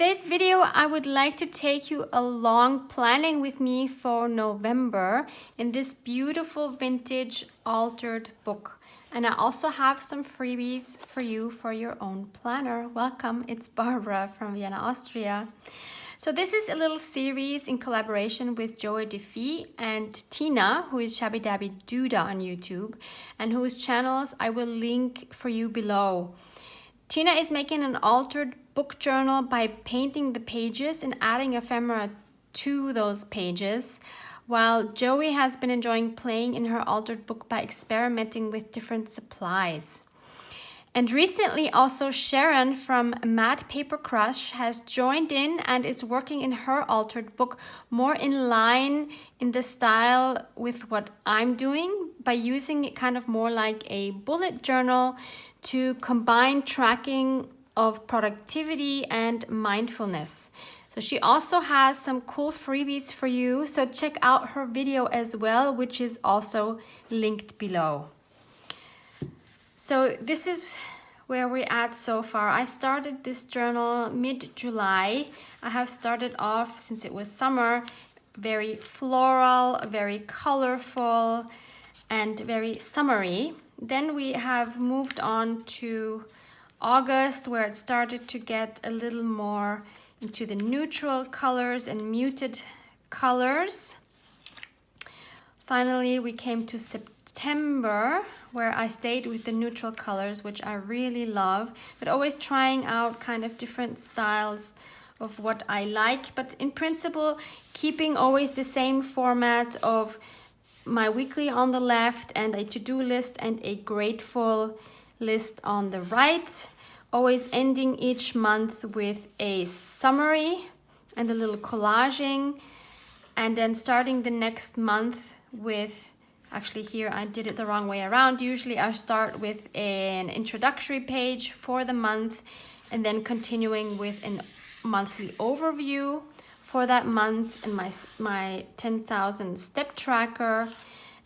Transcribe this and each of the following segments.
today's video, I would like to take you along planning with me for November in this beautiful vintage altered book. And I also have some freebies for you for your own planner. Welcome, it's Barbara from Vienna, Austria. So this is a little series in collaboration with Joey DeFee and Tina, who is Shabby Dabby Duda on YouTube, and whose channels I will link for you below. Tina is making an altered book journal by painting the pages and adding ephemera to those pages, while Joey has been enjoying playing in her altered book by experimenting with different supplies. And recently also Sharon from Mad Paper Crush has joined in and is working in her altered book more in line in the style with what I'm doing by using it kind of more like a bullet journal to combine tracking of productivity and mindfulness. So she also has some cool freebies for you, so check out her video as well, which is also linked below. So this is where we're at so far. I started this journal mid-July. I have started off, since it was summer, very floral, very colorful, and very summery. Then we have moved on to August, where it started to get a little more into the neutral colors and muted colors. Finally, we came to September, where I stayed with the neutral colors, which I really love, but always trying out kind of different styles of what I like, but in principle, keeping always the same format of my weekly on the left and a to-do list and a grateful list on the right, always ending each month with a summary and a little collaging, and then starting the next month with, actually here I did it the wrong way around. Usually I start with an introductory page for the month and then continuing with a monthly overview for that month and my 10,000 step tracker,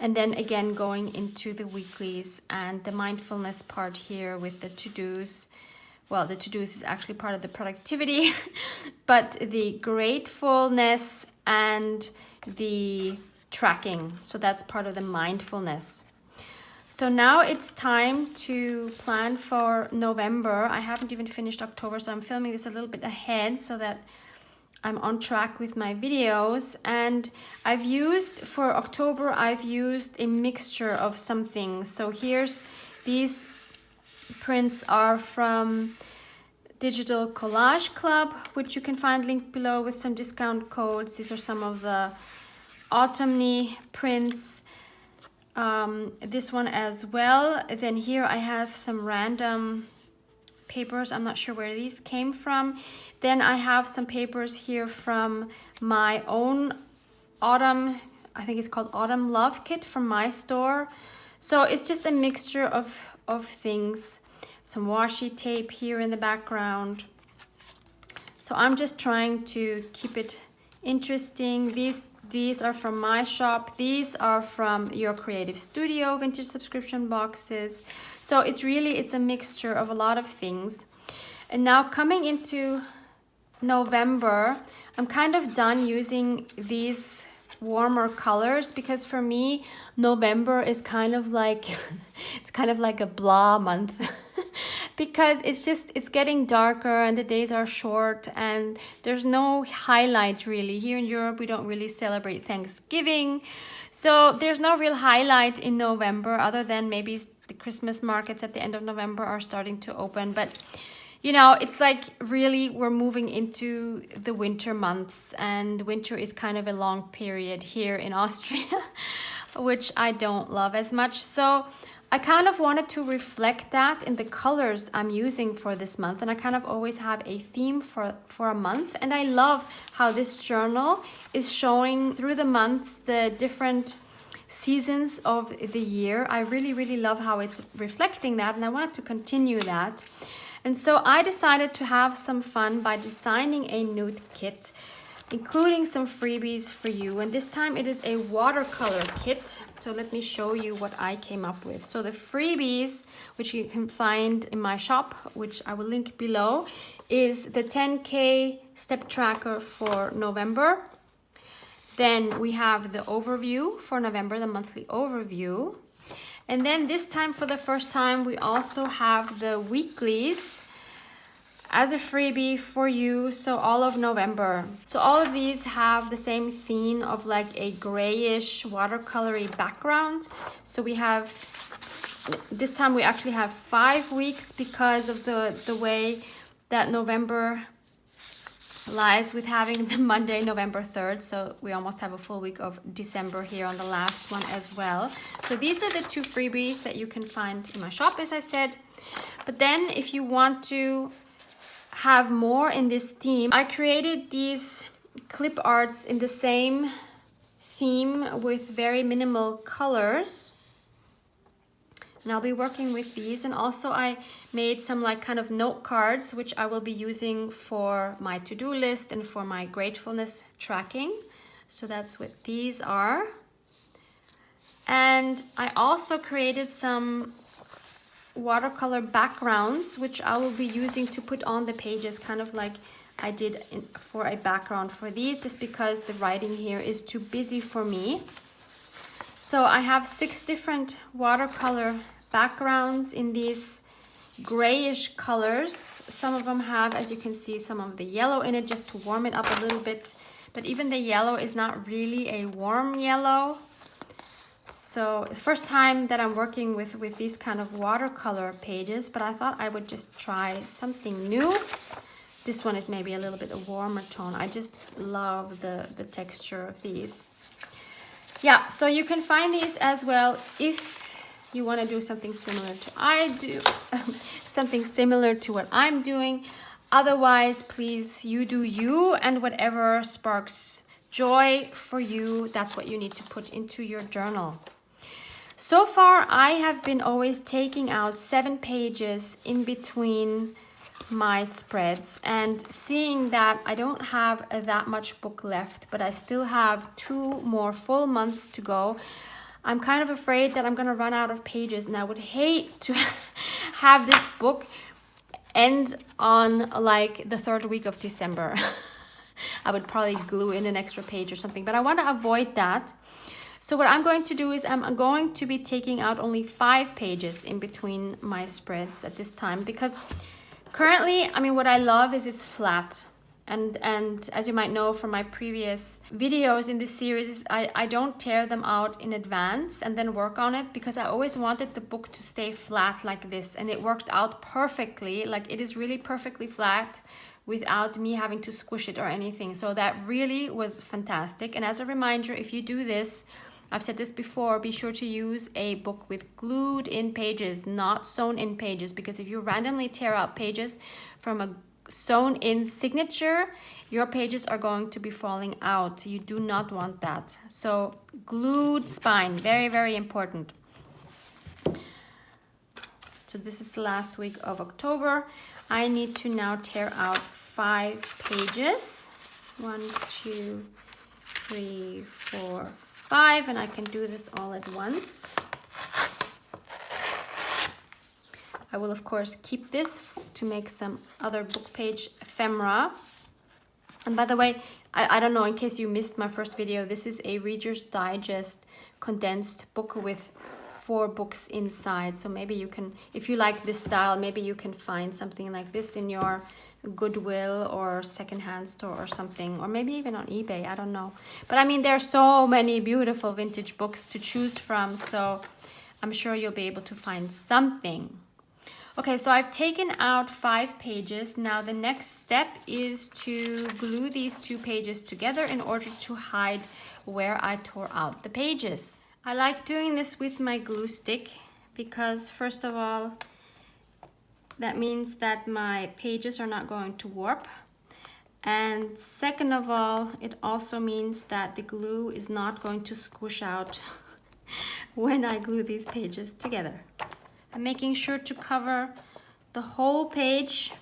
and then again going into the weeklies and the mindfulness part here with the to-dos. Well, the to-dos is actually part of the productivity, but the gratefulness and the tracking. So that's part of the mindfulness. So now it's time to plan for November. I haven't even finished October, so I'm filming this a little bit ahead so that I'm on track with my videos. And I've used, for October, I've used a mixture of some things. So here's, these prints are from Digital Collage Club, which you can find linked below with some discount codes. These are some of the autumny prints. This one as well. Then here I have some random papers. I'm not sure where these came from. Then I have some papers here from my own autumn, I think it's called Autumn Love Kit from my store. So it's just a mixture of things. Some washi tape here in the background. So I'm just trying to keep it interesting. These are from my shop. These are from Your Creative Studio vintage subscription boxes. So it's a mixture of a lot of things. And now coming into November, I'm kind of done using these warmer colors, because for me November is kind of like it's kind of like a blah month because it's getting darker and the days are short and there's no highlight really. Here in Europe we don't really celebrate Thanksgiving, so there's no real highlight in November other than maybe the Christmas markets at the end of November are starting to open. But you know, it's like really we're moving into the winter months, and winter is kind of a long period here in Austria, which I don't love as much. So I kind of wanted to reflect that in the colors I'm using for this month, and I kind of always have a theme for a month. And I love how this journal is showing through the months the different seasons of the year. I really love how it's reflecting that, and I wanted to continue that. And so I decided to have some fun by designing a nude kit including some freebies for you. And this time it is a watercolor kit. So let me show you what I came up with. So the freebies, which you can find in my shop, which I will link below, is the 10K step tracker for November. Then we have the overview for November, the monthly overview. And then this time, for the first time, we also have the weeklies as a freebie for you, so all of November. So all of these have the same theme of like a grayish watercolory background. So we have, this time we actually have 5 weeks because of the way that November lies with having the Monday, November 3rd. So we almost have a full week of December here on the last one as well. So these are the 2 freebies that you can find in my shop, as I said. But then if you want to have more in this theme, I created these clip arts in the same theme with very minimal colors. And I'll be working with these. And also I made some like kind of note cards, which I will be using for my to-do list and for my gratefulness tracking. So that's what these are. And I also created some watercolor backgrounds, which I will be using to put on the pages, kind of like I did for a background for these, just because the writing here is too busy for me. So I have 6 different watercolor backgrounds in these grayish colors. Some of them have, as you can see, some of the yellow in it just to warm it up a little bit, but even the yellow is not really a warm yellow. So the first time that I'm working with these kind of watercolor pages, but I thought I would just try something new. This one is maybe a little bit a warmer tone. I just love the texture of these. Yeah, so you can find these as well if you want to do something similar to something similar to what I'm doing. Otherwise, please, you do you, and whatever sparks joy for you, that's what you need to put into your journal. So far, I have been always taking out 7 pages in between my spreads, and seeing that I don't have that much book left, but I still have 2 more full months to go. I'm kind of afraid that I'm gonna run out of pages, and I would hate to have this book end on like the 3rd week of December. I would probably glue in an extra page or something, but I want to avoid that. So what I'm going to do is I'm going to be taking out only 5 pages in between my spreads at this time, because currently, I mean, what I love is it's flat. And as you might know from my previous videos in this series, I don't tear them out in advance and then work on it, because I always wanted the book to stay flat like this, and it worked out perfectly. Like, it is really perfectly flat without me having to squish it or anything. So that really was fantastic. And as a reminder, if you do this, I've said this before, be sure to use a book with glued in pages, not sewn in pages, because if you randomly tear out pages from a sewn in signature, your pages are going to be falling out. You do not want that. So glued spine, very, very important. So this is the last week of October. I need to now tear out 5 pages. 1, 2, 3, 4, 5, and I can do this all at once. I will of course keep this to make some other book page ephemera. And by the way, I don't know, in case you missed my first video, this is a Reader's Digest condensed book with 4 books inside. So maybe you can, if you like this style, maybe you can find something like this in your Goodwill or secondhand store or something, or maybe even on eBay, I don't know. But I mean, there are so many beautiful vintage books to choose from, so I'm sure you'll be able to find something. Okay, so I've taken out 5 pages. Now the next step is to glue these 2 pages together in order to hide where I tore out the pages. I like doing this with my glue stick because, first of all, that means that my pages are not going to warp. And second of all, it also means that the glue is not going to squish out when I glue these pages together. I'm making sure to cover the whole page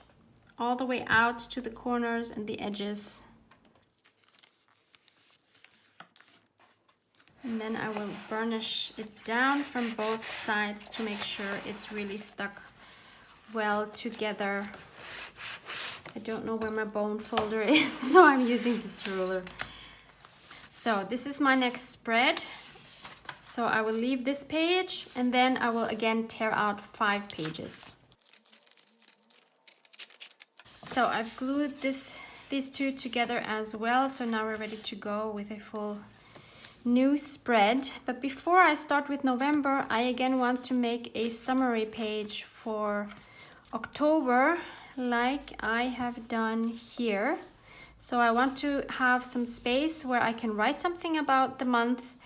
all the way out to the corners and the edges. And then I will burnish it down from both sides to make sure it's really stuck well together. I don't know where my bone folder is, so I'm using this ruler. So this is my next spread. So I will leave this page and then I will again tear out 5 pages. So I've glued these two together as well. So now we're ready to go with a full new spread. But before I start with November, I again want to make a summary page for October, like I have done here. So I want to have some space where I can write something about the month,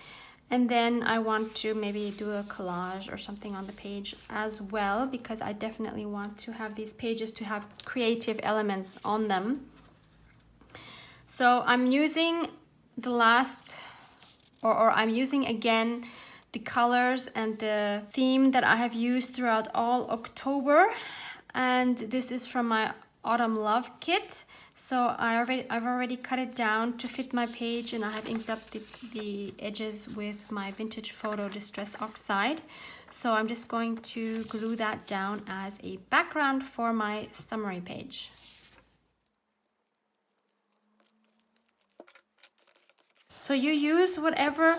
and then I want to maybe do a collage or something on the page as well, because I definitely want to have these pages to have creative elements on them. So I'm using the last, or I'm using again the colors and the theme that I have used throughout all October. And this is from my Autumn Love kit. So I've already cut it down to fit my page, and I have inked up the edges with my Vintage Photo Distress Oxide. So I'm just going to glue that down as a background for my summary page. So you use whatever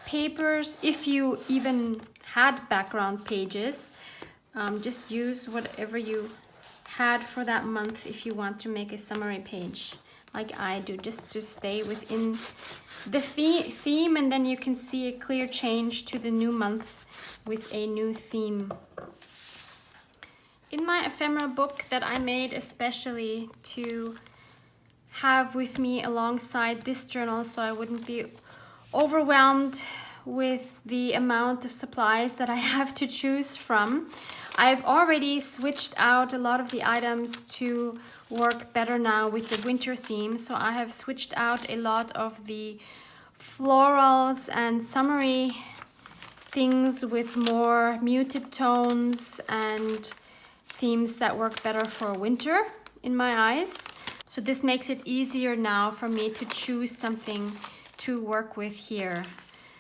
papers, if you even had background pages, just use whatever you had for that month if you want to make a summary page like I do, just to stay within the theme, and then you can see a clear change to the new month with a new theme. In my ephemera book that I made especially to have with me alongside this journal, so I wouldn't be overwhelmed with the amount of supplies that I have to choose from, I've already switched out a lot of the items to work better now with the winter theme. So I have switched out a lot of the florals and summery things with more muted tones and themes that work better for winter in my eyes. So this makes it easier now for me to choose something to work with here.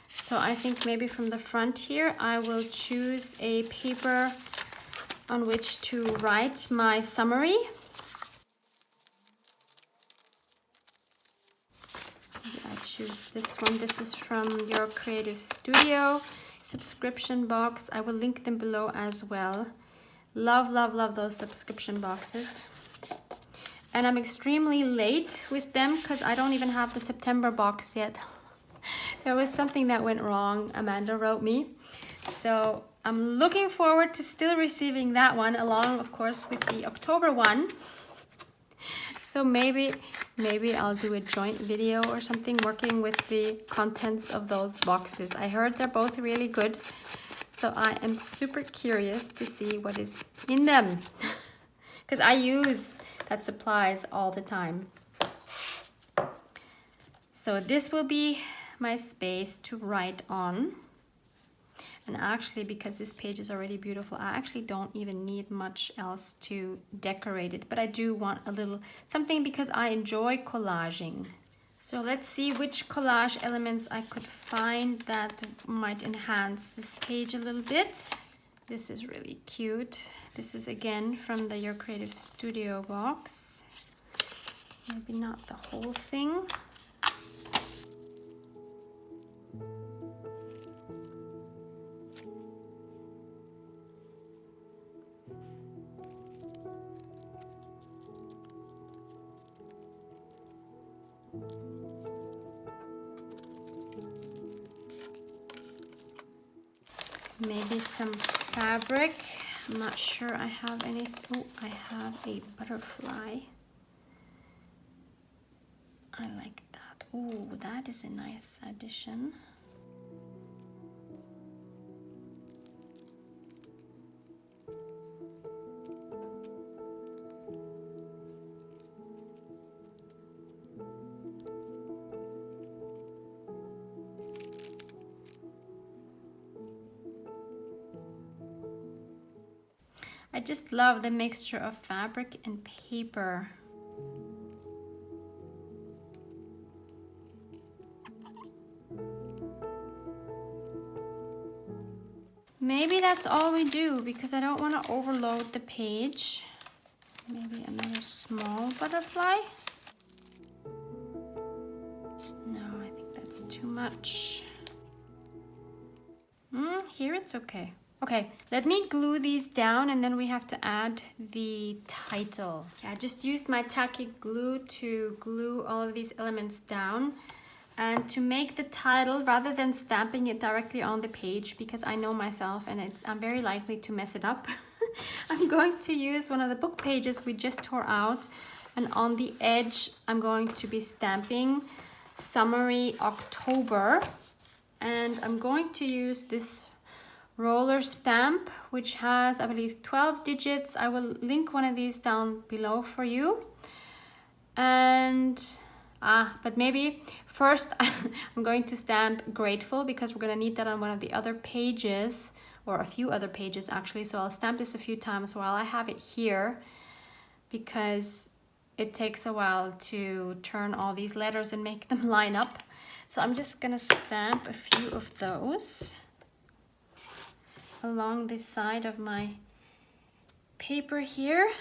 So I think maybe from the front here, I will choose a paper on which to write my summary. I choose this one. This is from Your Creative Studio subscription box. I will link them below as well. Love, love, love those subscription boxes. And I'm extremely late with them because I don't even have the September box yet. There was something that went wrong, Amanda wrote me. So I'm looking forward to still receiving that one, along of course with the October one. So maybe I'll do a joint video or something working with the contents of those boxes. I heard they're both really good, so I am super curious to see what is in them because I use that supplies all the time. So this will be my space to write on. And actually, because this page is already beautiful, I actually don't even need much else to decorate it, but I do want a little something because I enjoy collaging. So let's see which collage elements I could find that might enhance this page a little bit. This is really cute. This is again from the Your Creative Studio box. Maybe not the whole thing. Maybe some fabric. I'm not sure I have any. Oh, I have a butterfly. I like that. Oh, that is a nice addition. I just love the mixture of fabric and paper. maybe that's all we do because I don't want to overload the page. Maybe another small butterfly. No, I think that's too much. Here it's okay. Okay, let me glue these down and then we have to add the title. Yeah, I just used my tacky glue to glue all of these elements down and to make the title rather than stamping it directly on the page because I know myself and I'm very likely to mess it up. I'm going to use one of the book pages we just tore out, and on the edge I'm going to be stamping Summary October, and I'm going to use this roller stamp which has, I believe, 12 digits. I will link one of these down below for you. And but maybe first I'm going to stamp Grateful because we're going to need that on one of the other pages, or a few other pages actually. So I'll stamp this a few times while I have it here because it takes a while to turn all these letters and make them line up. So I'm just going to stamp a few of those along the side of my paper here.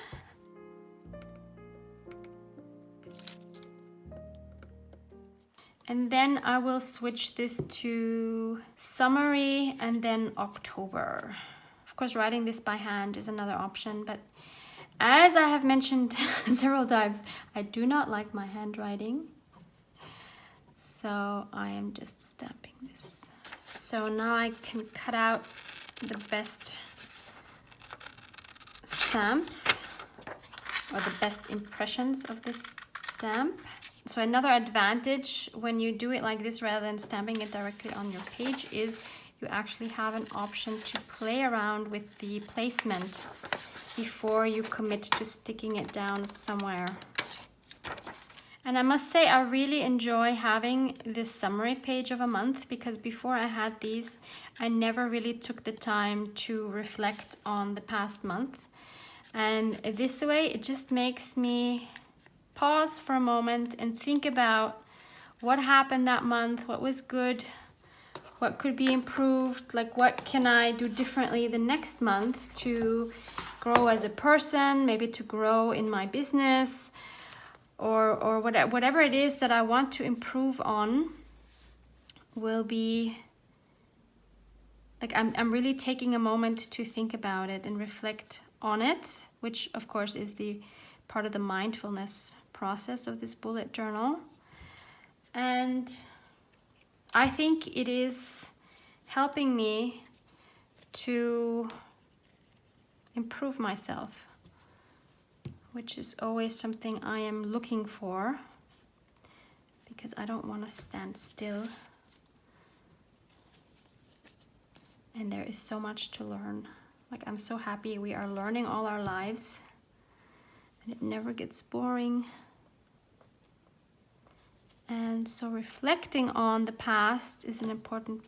And then I will switch this to Summary and then October. Of course, writing this by hand is another option, but as I have mentioned several times, I do not like my handwriting. So I am just stamping this. So now I can cut out the best stamps or the best impressions of this stamp. So another advantage when you do it like this rather than stamping it directly on your page is you actually have an option to play around with the placement before you commit to sticking it down somewhere. And I must say I really enjoy having this summary page of a month because before I had these, I never really took the time to reflect on the past month. And this way it just makes me pause for a moment and think about what happened that month, what was good, what could be improved, like what can I do differently the next month to grow as a person, maybe to grow in my business, or whatever it is that I want to improve on will be like I'm really taking a moment to think about it and reflect on it, which of course is the part of the mindfulness process of this bullet journal. And I think it is helping me to improve myself, which is always something I am looking for because I don't want to stand still. And there is so much to learn. Like, I'm so happy we are learning all our lives and it never gets boring. And so reflecting on the past is an important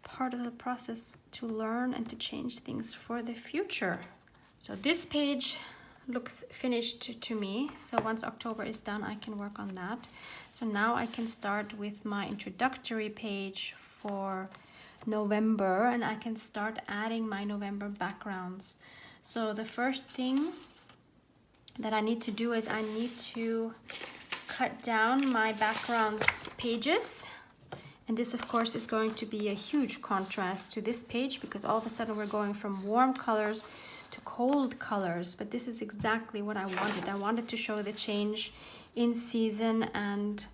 part of the process to learn and to change things for the future. So this page looks finished to me. So once October is done, I can work on that. So now I can start with my introductory page for November, and I can start adding my November backgrounds. So the first thing that I need to do is I need to cut down my background pages. And this of course is going to be a huge contrast to this page because all of a sudden we're going from warm colors to cold colors, but this is exactly what I wanted. I wanted to show the change in season and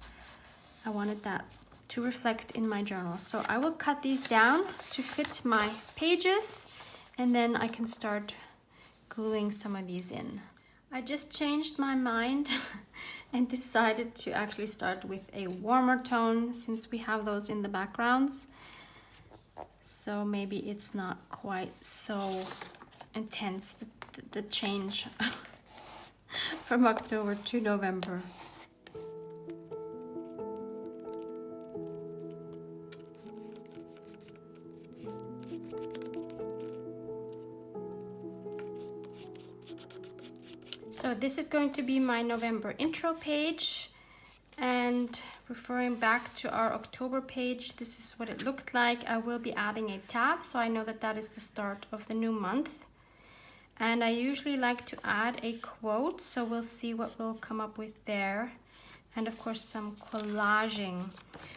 I wanted that to reflect in my journal. So I will cut these down to fit my pages and then I can start gluing some of these in. I just changed my mind and decided to actually start with a warmer tone since we have those in the backgrounds. So maybe it's not quite so intense, the change from October to November. So this is going to be my November intro page, and Referring back to our October page, this is what it looked like. I will be adding a tab, so I know that that is the start of the new month. And I usually like to add a quote, so we'll see what we'll come up with there. And of course some collaging.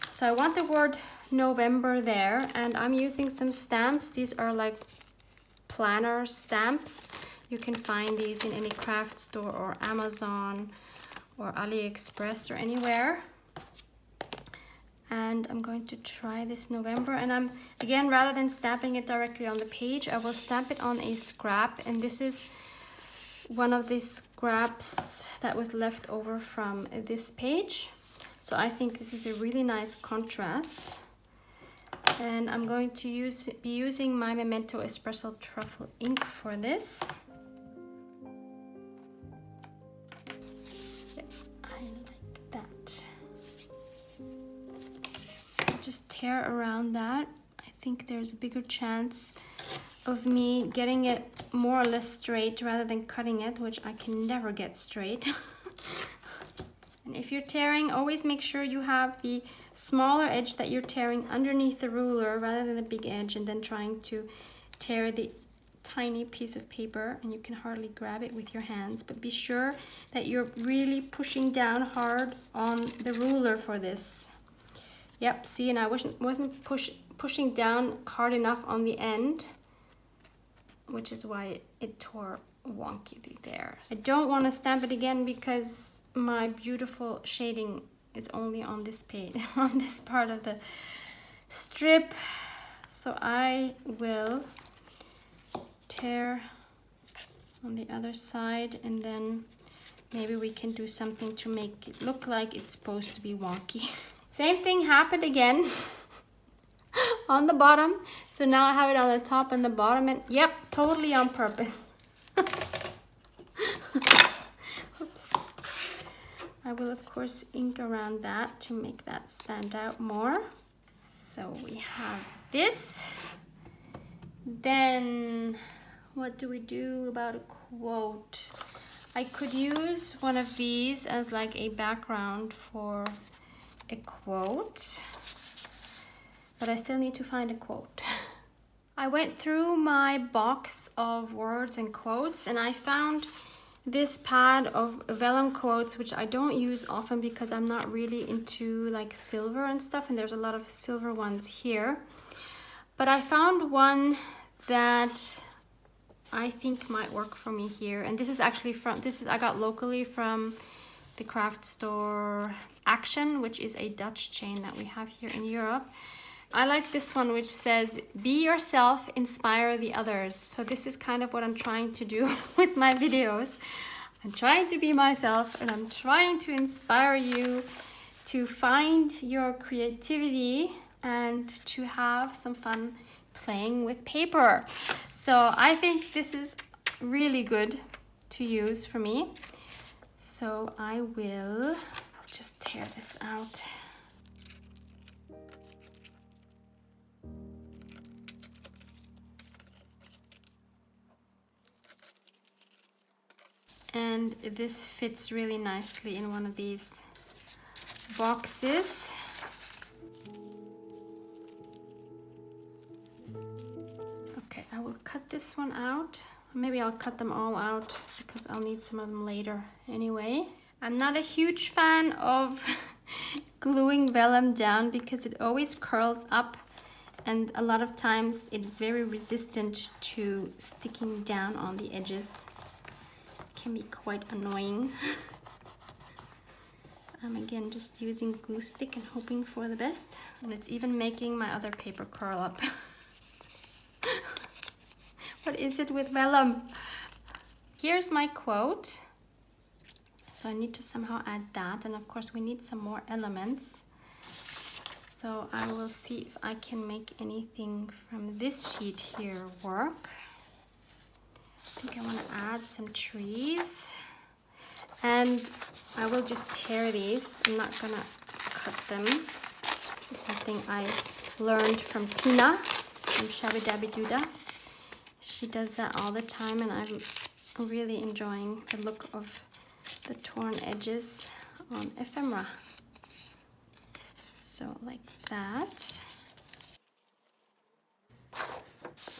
So I want the word November there, and I'm using some stamps. These are like planner stamps. You can find these in any craft store or Amazon or AliExpress or anywhere. And I'm going to try this November, and I'm again, rather than stamping it directly on the page, I will stamp it on a scrap. And this is one of the scraps that was left over from this page, so I think this is a really nice contrast. And I'm going to be using my Memento Espresso Truffle ink for this. Yep, I like that. Just tear around that. I think there's a bigger chance of me getting it more or less straight rather than cutting it, which I can never get straight. And if you're tearing, always make sure you have the smaller edge that you're tearing underneath the ruler rather than the big edge, and then trying to tear the tiny piece of paper, and you can hardly grab it with your hands. But be sure that you're really pushing down hard on the ruler for this. Yep, see, and I wasn't pushing down hard enough on the end, which is why it tore wonky there. I don't want to stamp it again because my beautiful shading is only on this page, on this part of the strip. So I will tear on the other side, and then maybe we can do something to make it look like it's supposed to be wonky. Same thing happened again on the bottom. So now I have it on the top and the bottom, and yep, totally on purpose. Oops. I will of course ink around that to make that stand out more. So we have this. Then what do we do about a quote? I could use one of these as like a background for a quote, but I still need to find a quote. I went through my box of words and quotes, and I found this pad of vellum quotes, which I don't use often because I'm not really into like silver and stuff, and there's a lot of silver ones here. But I found one that I think might work for me here, and this is actually I got locally from the craft store Action, which is a Dutch chain that we have here in Europe. I like this one, which says, "Be yourself, inspire the others." So this is kind of what I'm trying to do with my videos. I'm trying to be myself, and I'm trying to inspire you to find your creativity and to have some fun playing with paper. So I think this is really good to use for me. So I'll just tear this out. And this fits really nicely in one of these boxes. Okay, I will cut this one out. Maybe I'll cut them all out because I'll need some of them later anyway. I'm not a huge fan of gluing vellum down because it always curls up, and a lot of times it is very resistant to sticking down on the edges. Can be quite annoying. I'm again just using glue stick and hoping for the best, and it's even making my other paper curl up. What is it with vellum? Here's my quote. So I need to somehow add that, and of course we need some more elements. So I will see if I can make anything from this sheet here work. I think I want to add some trees, and I will just tear these. I'm not gonna cut them. This is something I learned from Tina from Shabby Dabby Duda. She does that all the time, and I'm really enjoying the look of the torn edges on ephemera. So like that.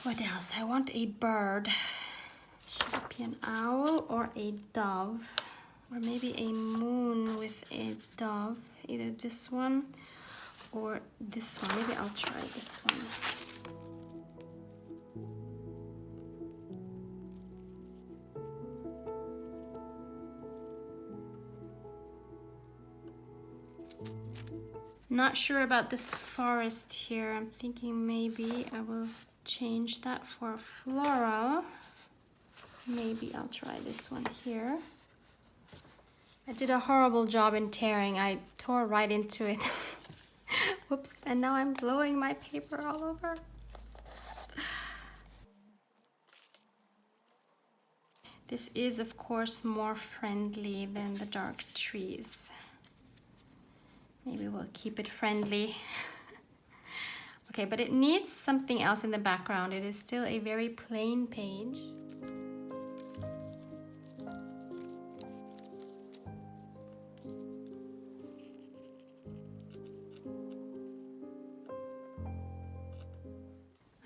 What else? I want a bird. Should it be an owl or a dove? Or maybe a moon with a dove. Either this one or this one. Maybe I'll try this one. Not sure about this forest here. I'm thinking maybe I will change that for floral. Maybe I'll try this one here. I did a horrible job in tearing. I tore right into it. Whoops, and now I'm blowing my paper all over. This is, of course, more friendly than the dark trees. Maybe we'll keep it friendly. Okay, but it needs something else in the background. It is still a very plain page.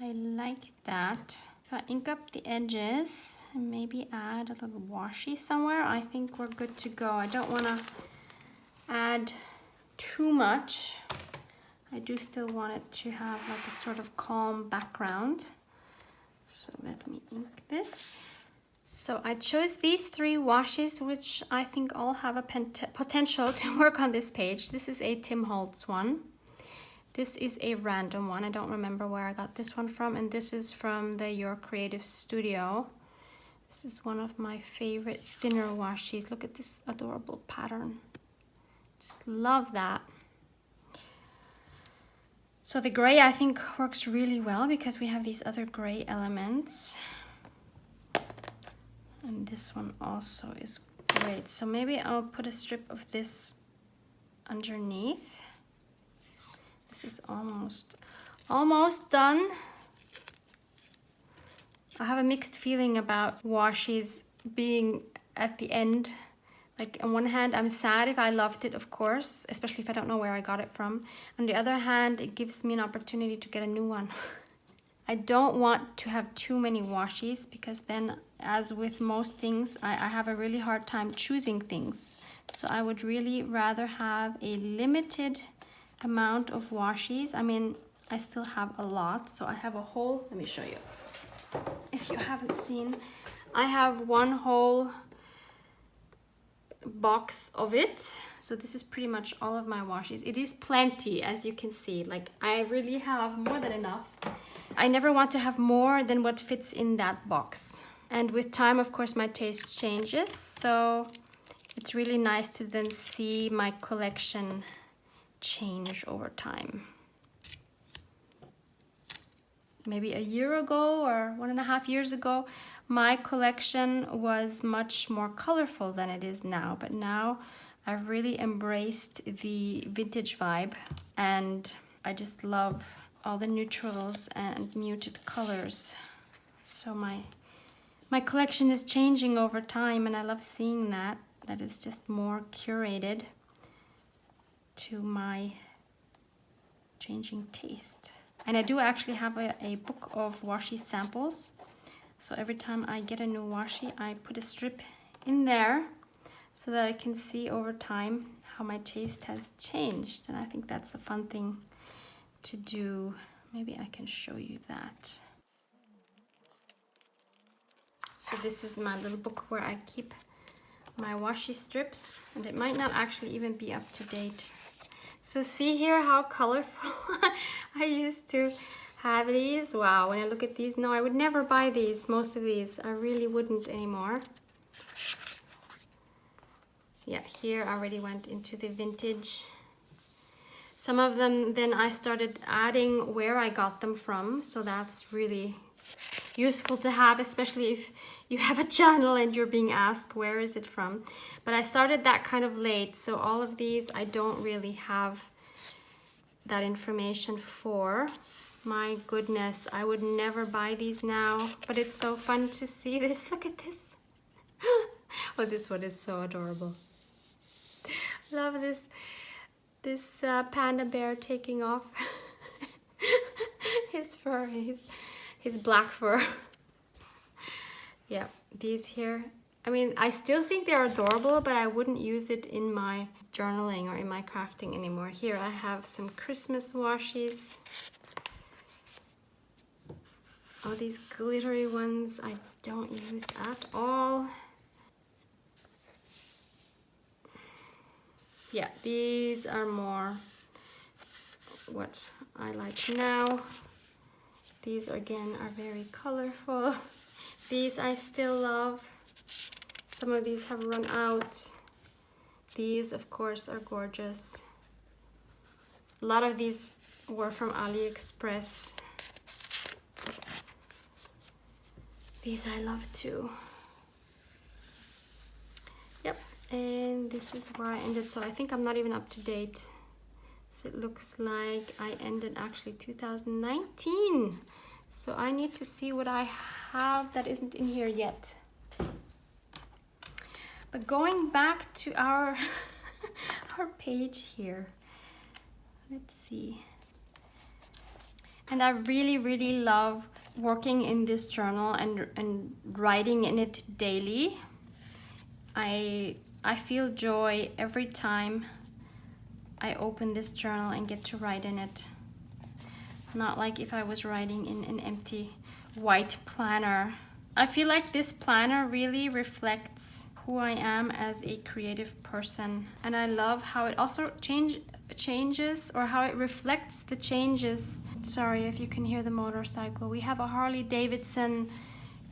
I like that. If I ink up the edges and maybe add a little washi somewhere, I think we're good to go. I don't want to add too much. I do still want it to have like a sort of calm background. So let me ink this. So I chose these 3 washes, which I think all have a potential to work on this page. This is a Tim Holtz one. This is a random one. I don't remember where I got this one from. And this is from the Your Creative Studio. This is one of my favorite thinner washes. Look at this adorable pattern. Just love that. So the gray I think works really well because we have these other gray elements. And this one also is great. So maybe I'll put a strip of this underneath. This is almost done. I have a mixed feeling about washes being at the end. Like on one hand, I'm sad if I loved it, of course, especially if I don't know where I got it from. On the other hand, it gives me an opportunity to get a new one. I don't want to have too many washes because then, as with most things, I have a really hard time choosing things. So I would really rather have a limited amount of washes. I mean, I still have a lot, so I have a whole, let me show you. If you haven't seen, I have one whole box of it. So this is pretty much all of my washes. It is plenty, as you can see. Like, I really have more than enough. I never want to have more than what fits in that box. And with time, of course, my taste changes. So it's really nice to then see my collection change over time. Maybe a year ago or 1.5 years ago, my collection was much more colorful than it is now. But now I've really embraced the vintage vibe, and I just love all the neutrals and muted colors. So my collection is changing over time, and I love seeing that it's just more curated to my changing taste. And I do actually have a book of washi samples. So every time I get a new washi, I put a strip in there so that I can see over time how my taste has changed. And I think that's a fun thing to do. Maybe I can show you that. So this is my little book where I keep my washi strips, and it might not actually even be up to date. So see here how colorful I used to have these. Wow, when I look at these, no, I would never buy these, most of these. I really wouldn't anymore. Yeah, here I already went into the vintage. Some of them then I started adding where I got them from, so that's really useful to have, especially if you have a channel and you're being asked where is it from. But I started that kind of late, so all of these I don't really have that information for. My goodness, I would never buy these now, but it's so fun to see this. Look at this. Oh, this one is so adorable. Love this this panda bear taking off his fur, his black fur. Yeah, these here. I mean, I still think they're adorable, but I wouldn't use it in my journaling or in my crafting anymore. Here I have some Christmas washies. All these glittery ones I don't use at all. Yeah, these are more what I like now. These again are very colorful. These I still love. Some of these have run out. These, of course, are gorgeous. A lot of these were from AliExpress. These I love too. Yep, and this is where I ended. So I think I'm not even up to date. So it looks like I ended actually 2019. So I need to see what I have that isn't in here yet. But going back to our our page here, let's see. And I really love working in this journal and writing in it daily. I feel joy every time I open this journal and get to write in it. Not like if I was writing in an empty white planner. I feel like this planner really reflects who I am as a creative person, and I love how it also changes, or how it reflects the changes. Sorry if you can hear the motorcycle. We have a Harley Davidson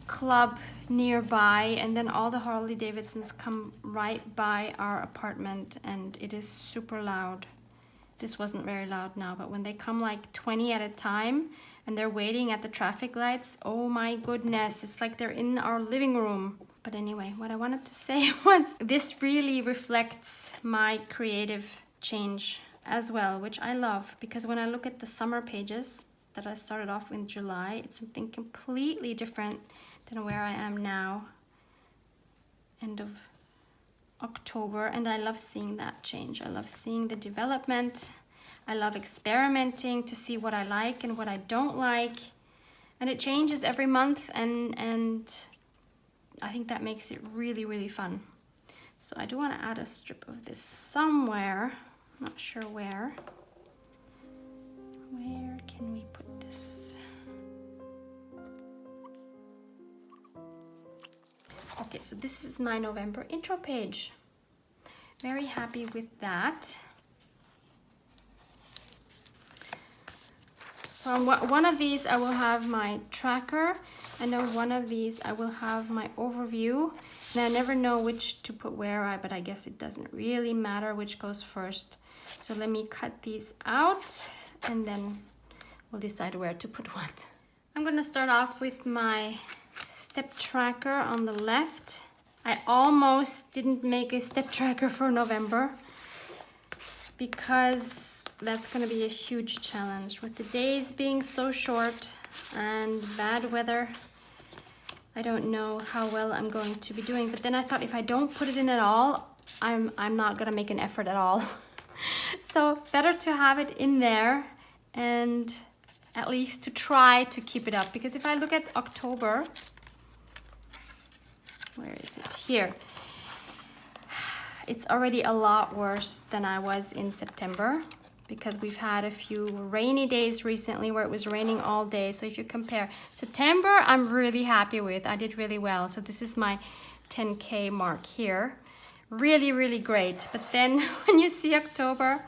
club nearby, and then all the Harley Davidsons come right by our apartment, and it is super loud. This wasn't very loud now, but when they come like 20 at a time and they're waiting at the traffic lights, oh my goodness, it's like they're in our living room. But anyway, what I wanted to say was this really reflects my creative change as well, which I love, because when I look at the summer pages that I started off in July, it's something completely different than where I am now, end of October, and I love seeing that change. I love seeing the development. I love experimenting to see what I like and what I don't like, and it changes every month, and I think that makes it really fun. So I do want to add a strip of this somewhere. I'm not sure where. Where can we put this? Okay, so this is my November intro page. Very happy with that. So on one of these I will have my tracker, and on one of these I will have my overview. And I never know which to put where, but I guess it doesn't really matter which goes first. So let me cut these out, and then we'll decide where to put what. I'm gonna start off with my step tracker on the left. I almost didn't make a step tracker for November because that's gonna be a huge challenge with the days being so short and bad weather. I don't know how well I'm going to be doing, but then I thought if I don't put it in at all, I'm not gonna make an effort at all. So better to have it in there and at least to try to keep it up, because if I look at October, where is it? Here. It's already a lot worse than I was in September, because we've had a few rainy days recently where it was raining all day. So if you compare September, I'm really happy with. I did really well. So this is my 10K mark here. Really great. But then when you see October,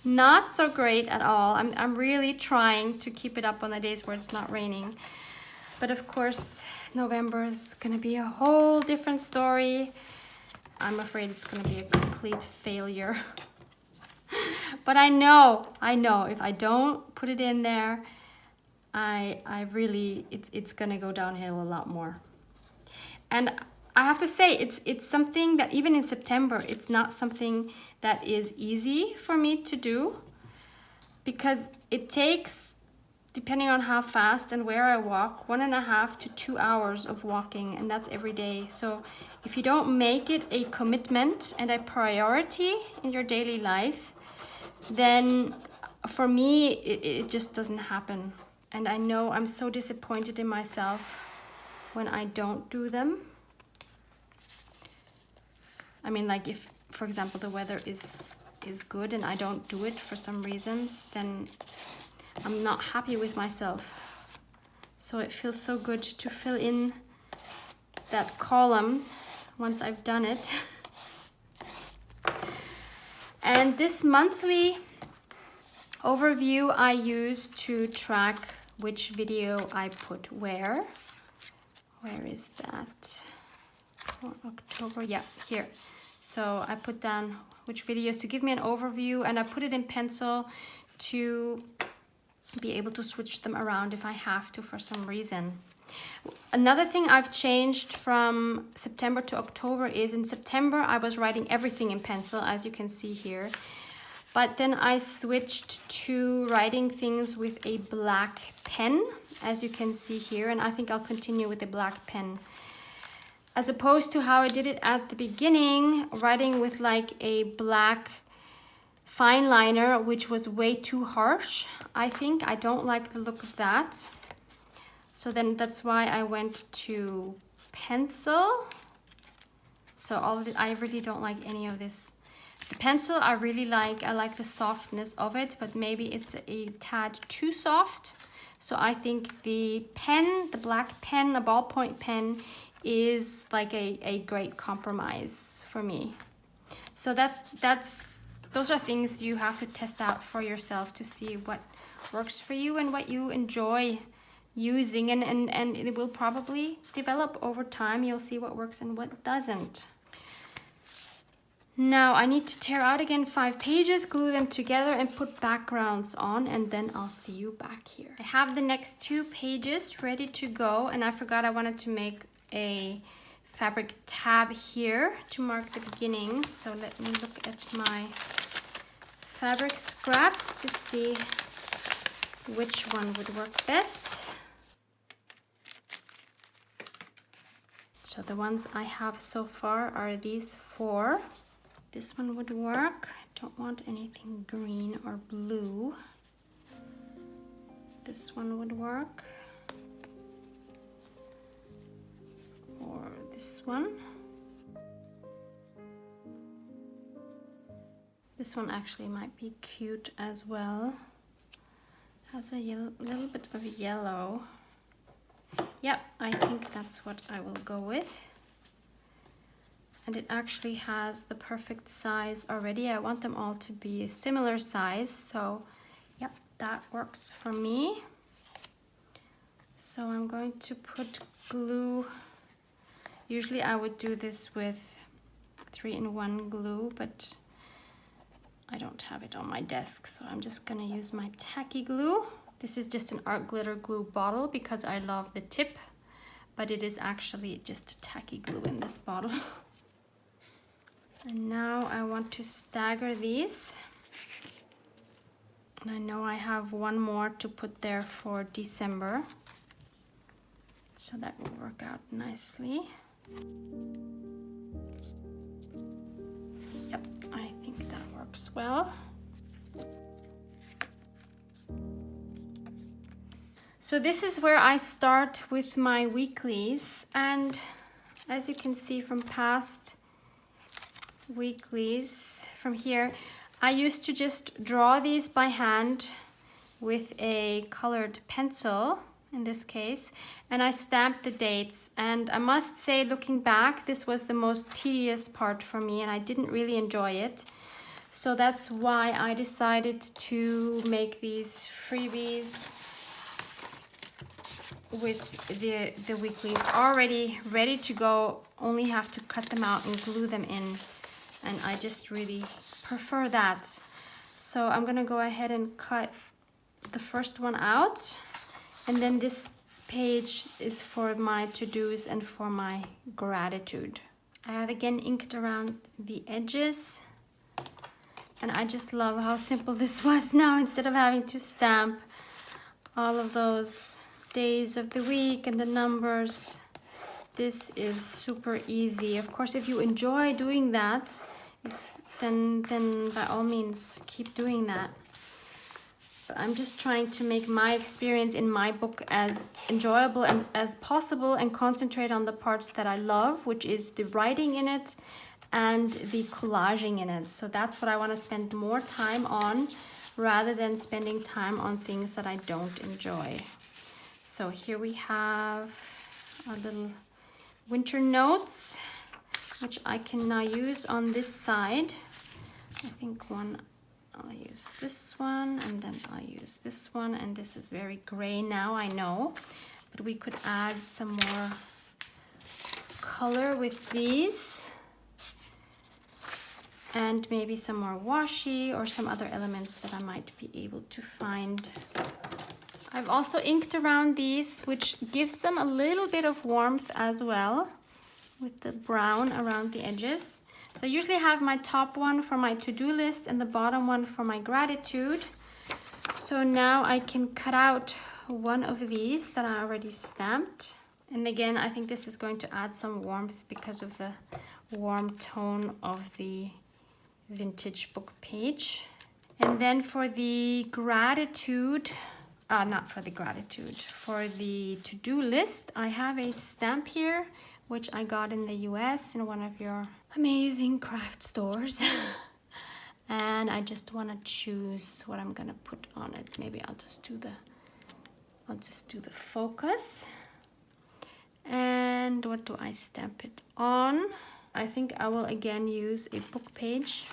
not so great at all. I'm really trying to keep it up on the days where it's not raining. But of course, November is gonna be a whole different story. I'm afraid it's gonna be a complete failure. But I know if I don't put it in there, it's gonna go downhill a lot more. And I have to say, it's something that even in September, it's not something that is easy for me to do, because it takes, depending on how fast and where I walk, 1.5 to 2 hours of walking, and that's every day. So if you don't make it a commitment and a priority in your daily life, then for me, it just doesn't happen. And I know I'm so disappointed in myself when I don't do them. I mean, like if, for example, the weather is good and I don't do it for some reasons, then I'm not happy with myself. So it feels so good to fill in that column once I've done it. And this monthly overview I use to track which video I put where. Where is that? For October, yeah, here. So I put down which videos to give me an overview, and I put it in pencil to be able to switch them around if I have to for some reason. Another thing I've changed from September to October is in September I was writing everything in pencil, as you can see here. But then I switched to writing things with a black pen, as you can see here, and I think I'll continue with the black pen. As opposed to how I did it at the beginning, writing with like a black fine liner, which was way too harsh. I think I don't like the look of that. So then that's why I went to pencil. So all of it, I really don't like any of this. The pencil I really like. I like the softness of it, but maybe it's a tad too soft. So I think the pen, the black pen, the ballpoint pen, is like a great compromise for me. So those are things you have to test out for yourself to see what works for you and what you enjoy using, and it will probably develop over time. You'll see what works and what doesn't. Now I need to tear out again 5 pages, glue them together and put backgrounds on, and then I'll see you back here. I have the next 2 pages ready to go, and I forgot I wanted to make a fabric tab here to mark the beginnings. So let me look at my fabric scraps to see which one would work best. So the ones I have so far are these 4. This one would work. I don't want anything green or blue. This one would work. Or this one. This one actually might be cute as well. Has a little bit of yellow. Yep, I think that's what I will go with. And it actually has the perfect size already. I want them all to be a similar size, so yep, that works for me. So I'm going to put glue. Usually I would do this with 3-in-1 glue, but I don't have it on my desk, so I'm just gonna use my tacky glue. This is just an art glitter glue bottle because I love the tip, but it is actually just a tacky glue in this bottle. And now I want to stagger these. And I know I have one more to put there for December. So that will work out nicely. Yep, I think that works well. So this is where I start with my weeklies, and as you can see from past weeklies from here, I used to just draw these by hand with a colored pencil in this case, and I stamped the dates. And I must say, looking back, this was the most tedious part for me and I didn't really enjoy it. So that's why I decided to make these freebies with the weeklies already ready to go. Only have to cut them out and glue them in, and I just really prefer that. So I'm gonna go ahead and cut the first one out, and then this page is for my to-dos and for my gratitude. I have again inked around the edges, and I just love how simple this was now. Instead of having to stamp all of those days of the week and the numbers, this is super easy. Of course, if you enjoy doing that, then by all means keep doing that. But I'm just trying to make my experience in my book as enjoyable and as possible, and concentrate on the parts that I love, which is the writing in it and the collaging in it. So that's what I want to spend more time on, rather than spending time on things that I don't enjoy. So here we have our little winter notes, which I can now use on this side. I think I'll use this one, and then I'll use this one, and this is very gray now, I know, but we could add some more color with these, and maybe some more washi or some other elements that I might be able to find. I've also inked around these, which gives them a little bit of warmth as well, with the brown around the edges. So I usually have my top one for my to-do list and the bottom one for my gratitude. So now I can cut out one of these that I already stamped. And again, I think this is going to add some warmth because of the warm tone of the vintage book page. And then for the gratitude, for the to-do list, I have a stamp here, which I got in the US in one of your amazing craft stores. And I just want to choose what I'm gonna put on it. Maybe I'll just do the focus. And what do I stamp it on? I think I will again use a book page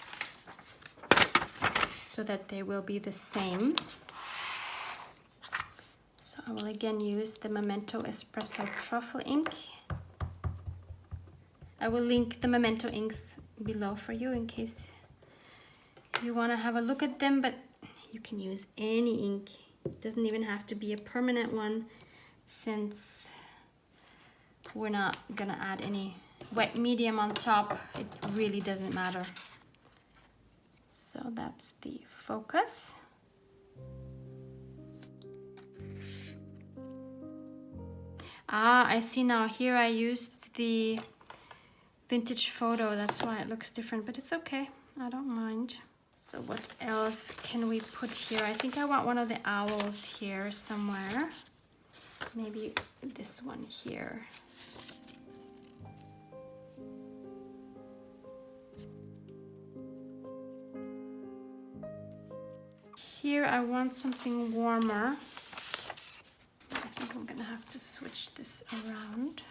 so that they will be the same. So I will again use the Memento Espresso Truffle ink. I will link the Memento inks below for you in case you want to have a look at them, but you can use any ink. It doesn't even have to be a permanent one, since we're not gonna add any wet medium on top. It really doesn't matter. So that's the focus. I see now. Here I used the vintage photo, that's why it looks different, but it's okay, I don't mind. So what else can we put here? I think I want one of the owls here somewhere. Maybe this one here. Here I want something warmer. I think I'm gonna have to switch this around,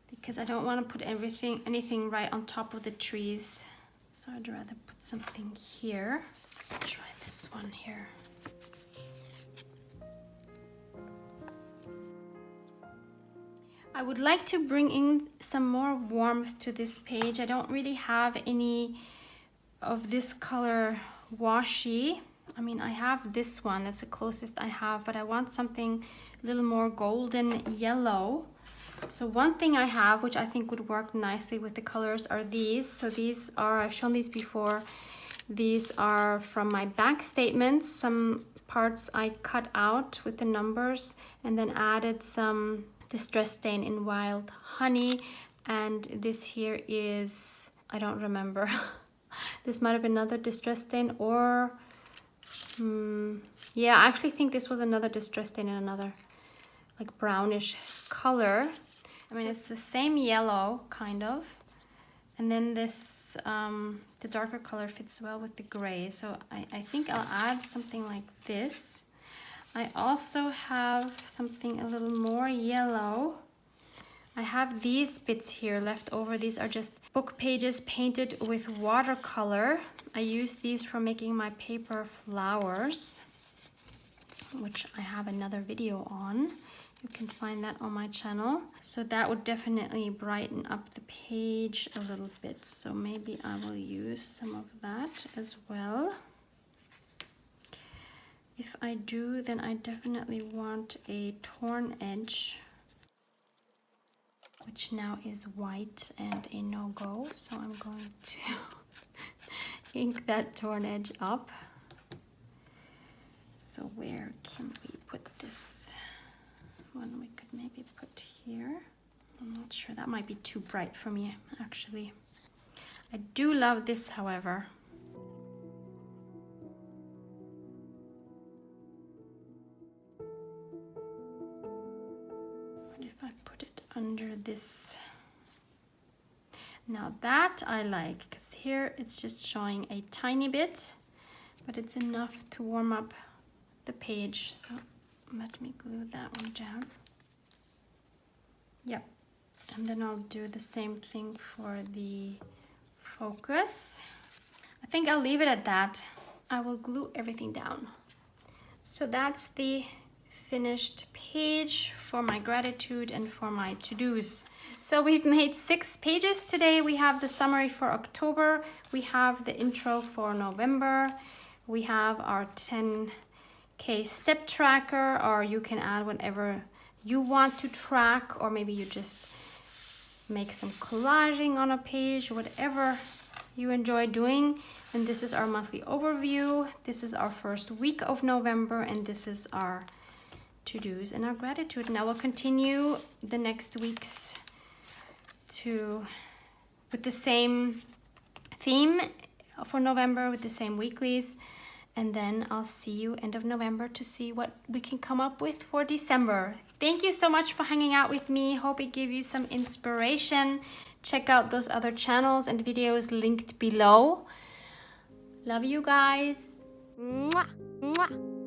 because I don't want to put anything right on top of the trees. So I'd rather put something here. Try this one here. I would like to bring in some more warmth to this page. I don't really have any of this color washi. I mean, I have this one, that's the closest I have, but I want something a little more golden yellow. So one thing I have, which I think would work nicely with the colors, are these. So these are, I've shown these before, these are from my back statements. Some parts I cut out with the numbers and then added some distress stain in Wild Honey. And this here is, I don't remember. This might have been another distress stain, or yeah, I actually think this was another distress stain in another like brownish color. I mean, it's the same yellow kind of, and then this the darker color fits well with the gray, so I think I'll add something like this. I also have something a little more yellow. I have these bits here left over. These are just book pages painted with watercolor. I use these for making my paper flowers, which I have another video on. You can find that on my channel. So that would definitely brighten up the page a little bit. So maybe I will use some of that as well. If I do, then I definitely want a torn edge, which now is white and a no-go. So I'm going to ink that torn edge up. So where can we put this one? We could maybe put here. I'm not sure, that might be too bright for me actually. I do love this, however. What if I put it under this? Now that I like, because here it's just showing a tiny bit, but it's enough to warm up the page. So let me glue that one down. Yep, and then I'll do the same thing for the focus. I think I'll leave it at that. I will glue everything down. So that's the finished page for my gratitude and for my to-dos. So we've made 6 pages today. We have the summary for October. We have the intro for November. We have our 10K step tracker, or you can add whatever you want to track, or maybe you just make some collaging on a page, whatever you enjoy doing. And this is our monthly overview. This is our first week of November, and this is our to-dos and our gratitude. And I will continue the next weeks with the same theme for November, with the same weeklies. And then I'll see you end of November to see what we can come up with for December. Thank you so much for hanging out with me. Hope it gave you some inspiration. Check out those other channels and videos linked below. Love you guys. Mwah, mwah.